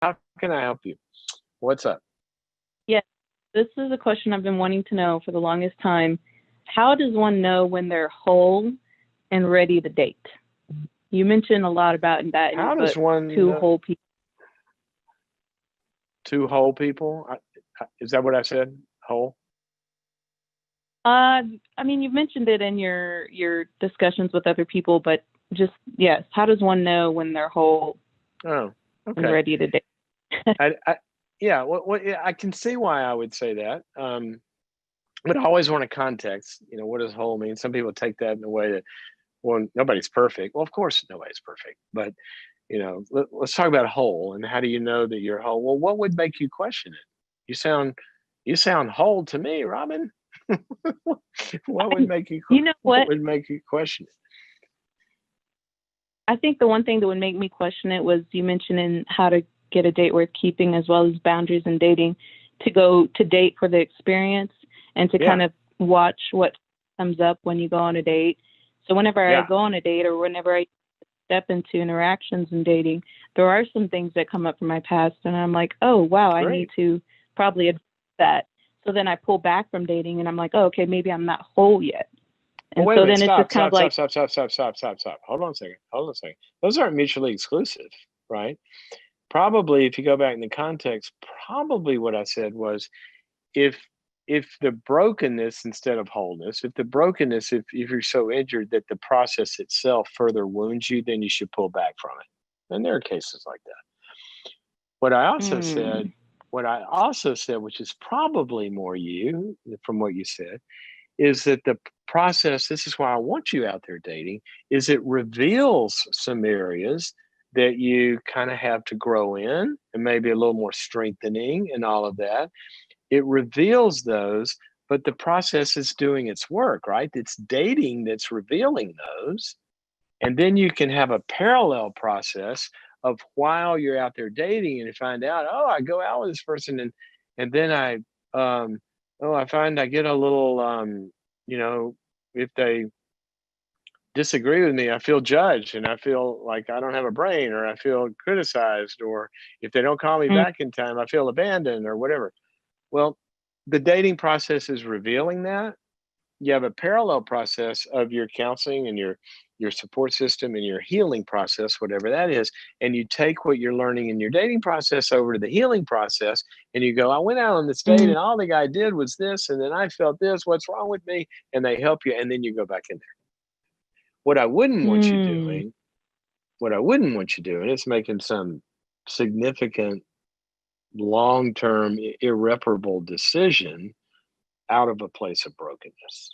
How can I help you? What's up? Yes, this is a question I've been wanting to know for the longest time. How does one know when they're whole and ready to date? You mentioned a lot about that in your How does book, one Two Whole People. two whole people? Is that what I said? Whole? I mean, you've mentioned it in your discussions with other people, but just yes, how does one know when they're whole Oh, and okay. ready to date? I yeah. Yeah, I can see why I would say that. But I always want a context. What does whole mean? Some people take that in a way that, well, nobody's perfect. Well, of course, nobody's perfect. But let's talk about whole and how do you know that you're whole? Well, what would make you question it? You sound you sound whole to me, Robin. what would I, make you you know what what? would make you question it? I think the one thing that would make me question it was you mentioning how to get a date worth keeping as well as boundaries in dating to go to date for the experience and to Yeah, kind of watch what comes up when you go on a date. So whenever I yeah, go on a date or whenever I step into interactions in dating, there are some things that come up from my past and I'm like, oh wow, I need great. to probably address that. So then I pull back from dating and I'm like, oh, okay, maybe I'm not whole yet. Well, And wait a so minute. then it's Stop, just kind of stop, stop, like, stop, stop, stop, stop, stop, stop. Hold on a second. Hold on a second. Those aren't mutually exclusive, right? Probably, if you go back in the context, probably what I said was if if the brokenness instead of wholeness, if the brokenness, if you're so injured that the process itself further wounds you, then you should pull back from it. And there are cases like that. What I also said, mm, what I also said, which is probably more you from what you said, is that the process, this is why I want you out there dating, is it reveals some areas that you kind of have to grow in and maybe a little more strengthening and all of that. It reveals those, but the process is doing its work, right? It's dating that's revealing those. And then you can have a parallel process of while you're out there dating and you find out, oh, I go out with this person and then I find I get a little you know, if they disagree with me, I feel judged and I feel like I don't have a brain or I feel criticized or if they don't call me mm, back in time, I feel abandoned or whatever. Well, the dating process is revealing that. You have a parallel process of your counseling and your support system and your healing process, whatever that is, and you take what you're learning in your dating process over to the healing process, and you go, I went out on this date, mm, and all the guy did was this, and then I felt this. What's wrong with me? And they help you, and then you go back in there. What I wouldn't want you mm. doing, what I wouldn't want you doing, is making some significant, long-term, irreparable decision out of a place of brokenness.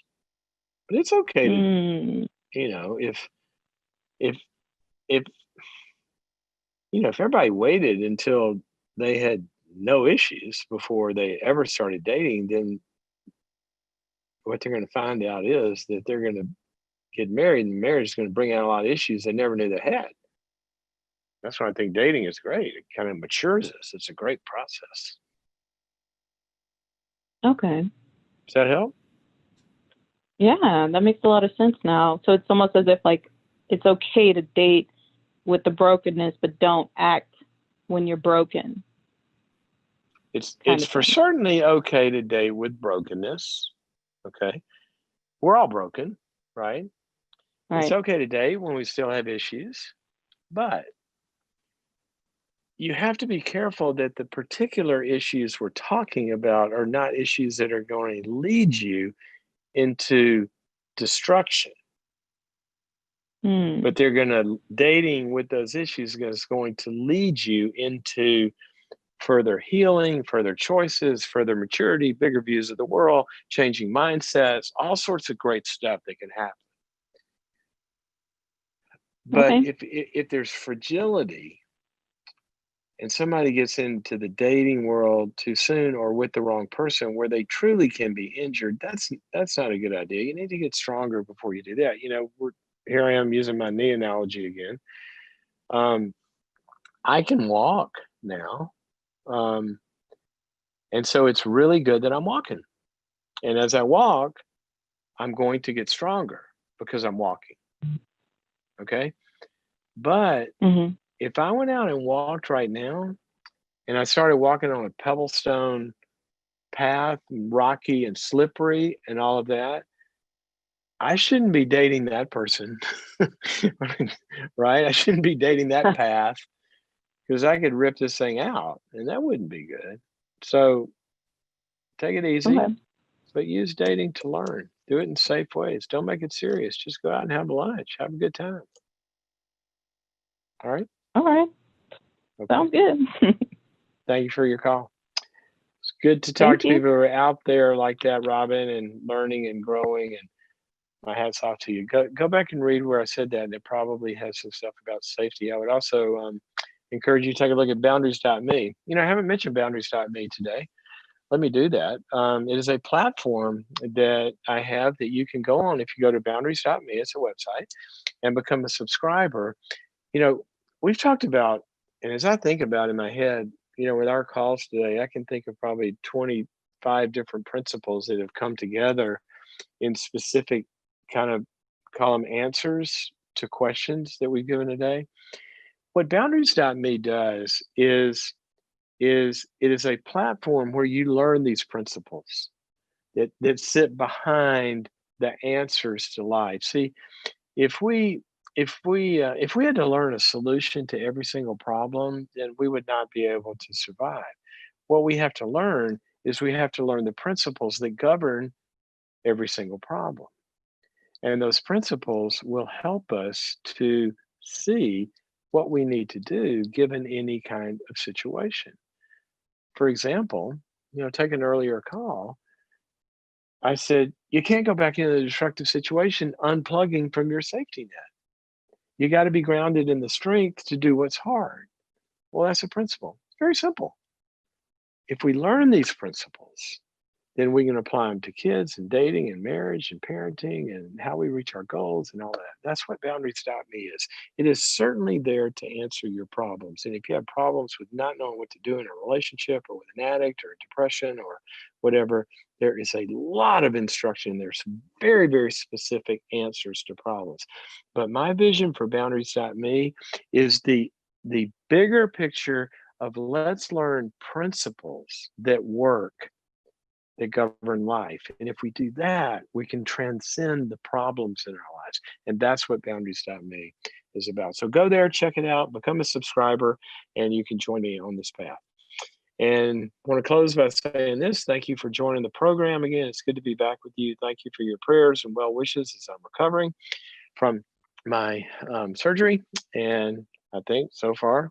But it's okay to, Mm. if if if if everybody waited until they had no issues before they ever started dating, then what they're going to find out is that they're going to get married, and marriage is going to bring out a lot of issues they never knew they had. That's why I think dating is great. It kind of matures us. It's a great process. Okay. Does that help? Yeah, that makes a lot of sense now. So it's almost as if like it's okay to date with the brokenness, but don't act when you're broken, kind It's of for thing. certainly okay to date with brokenness. Okay, we're all broken, right? It's Right. okay to date when we still have issues, but you have to be careful that the particular issues we're talking about are not issues that are going to lead you into destruction, Hmm. but they're going to, dating with those issues is going to lead you into further healing, further choices, further maturity, bigger views of the world, changing mindsets, all sorts of great stuff that can happen. But Okay. if there's fragility and somebody gets into the dating world too soon or with the wrong person where they truly can be injured, that's not a good idea. You need to get stronger before you do that. Here I am using my knee analogy again. um, I can walk now, um, and so it's really good that I'm walking, and as I walk I'm going to get stronger because I'm walking. Okay, but Mhm. if I went out and walked right now, and I started walking on a pebblestone path, rocky and slippery and all of that, I shouldn't be dating that person. Right? I shouldn't be dating that path because I could rip this thing out and that wouldn't be good. So take it easy, Okay. but use dating to learn. Do it in safe ways. Don't make it serious. Just go out and have lunch. Have a good time. All right. All right. Okay. Sounds good. Thank you for your call. It's good to talk Thank to you. people who are out there like that, Robin, and learning and growing. And my hat's off to you. Go back and read where I said that, and it probably has some stuff about safety. I would also encourage you to take a look at boundaries.me. I haven't mentioned boundaries.me today. Let me do that. It is a platform that I have that you can go on if you go to boundaries.me. It's a website and become a subscriber. We've talked about, and as I think about in my head, with our calls today, I can think of probably 25 different principles that have come together in specific kind of call them answers to questions that we've given today. What boundaries.me does is it is a platform where you learn these principles that sit behind the answers to life. See, if we if we had to learn a solution to every single problem, then we would not be able to survive. What we have to learn is we have to learn the principles that govern every single problem. And those principles will help us to see what we need to do given any kind of situation. For example, take an earlier call. I said, you can't go back into the destructive situation unplugging from your safety net. You got to be grounded in the strength to do what's hard. Well, that's a principle. It's very simple. If we learn these principles, then we can apply them to kids and dating and marriage and parenting and how we reach our goals and all that. That's what boundaries.me is. It is certainly there to answer your problems. And if you have problems with not knowing what to do in a relationship or with an addict or depression or whatever, there is a lot of instruction. There's some very, very specific answers to problems. But my vision for boundaries.me is the bigger picture of let's learn principles that work, that govern life. And if we do that, we can transcend the problems in our lives. And that's what boundaries.me is about. So go there, check it out, become a subscriber, and you can join me on this path. And I want to close by saying this. Thank you for joining the program again. It's good to be back with you. Thank you for your prayers and well wishes as I'm recovering from my surgery. And I think so far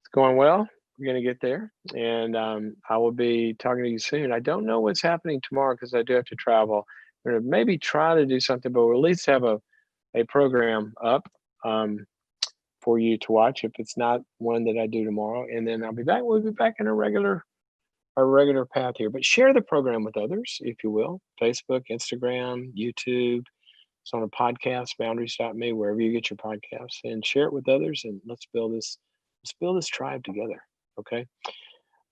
it's going well. We're going to get there. And I will be talking to you soon. I don't know what's happening tomorrow because I do have to travel. We're going to maybe try to do something, but we'll at least have a program up for you to watch if it's not one that I do tomorrow. And then I'll be back. We'll be back in our regular path here. But share the program with others, if you will. Facebook, Instagram, YouTube. It's on a podcast, boundaries.me, wherever you get your podcasts, and share it with others. And let's build this tribe together. Okay.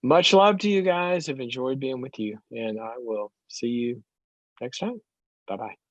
Much love to you guys. I've enjoyed being with you, and I will see you next time. Bye bye.